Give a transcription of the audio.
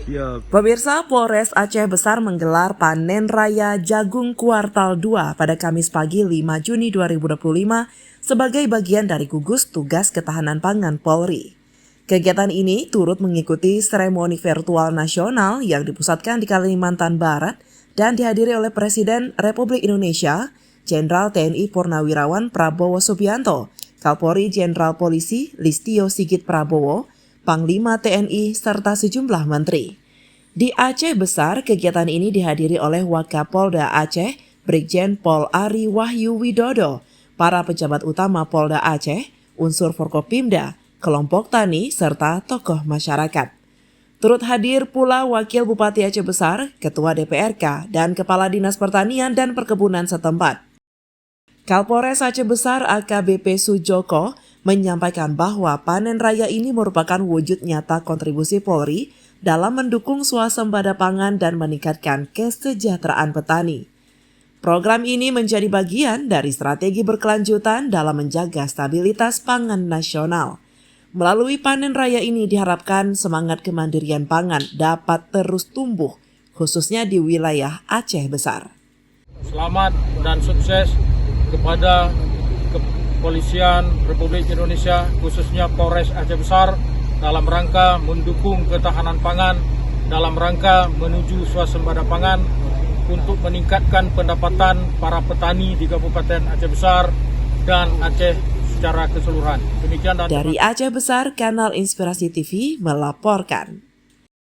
Siap. Pemirsa, Polres Aceh Besar menggelar panen raya jagung kuartal 2 pada Kamis pagi 5 Juni 2025 sebagai bagian dari gugus tugas ketahanan pangan Polri. Kegiatan ini turut mengikuti seremoni virtual nasional yang dipusatkan di Kalimantan Barat dan dihadiri oleh Presiden Republik Indonesia, Jenderal TNI Purnawirawan Prabowo Subianto, Kapolri Jenderal Polisi Listio Sigit Prabowo, Panglima TNI, serta sejumlah menteri. Di Aceh Besar, kegiatan ini dihadiri oleh Wakapolda Aceh, Brigjen Pol Ari Wahyu Widodo, para pejabat utama Polda Aceh, unsur Forkopimda, kelompok tani, serta tokoh masyarakat. Turut hadir pula Wakil Bupati Aceh Besar, Ketua DPRK, dan Kepala Dinas Pertanian dan Perkebunan setempat. Kapolres Aceh Besar AKBP Sujoko menyampaikan bahwa panen raya ini merupakan wujud nyata kontribusi Polri dalam mendukung swasembada pangan dan meningkatkan kesejahteraan petani. Program ini menjadi bagian dari strategi berkelanjutan dalam menjaga stabilitas pangan nasional. Melalui panen raya ini diharapkan semangat kemandirian pangan dapat terus tumbuh, khususnya di wilayah Aceh Besar. Selamat dan sukses kepada Kepolisian Republik Indonesia, khususnya Polres Aceh Besar, dalam rangka mendukung ketahanan pangan, dalam rangka menuju swasembada pangan untuk meningkatkan pendapatan para petani di Kabupaten Aceh Besar dan Aceh secara keseluruhan. Demikian dari Aceh Besar, Kanal Inspirasi TV melaporkan.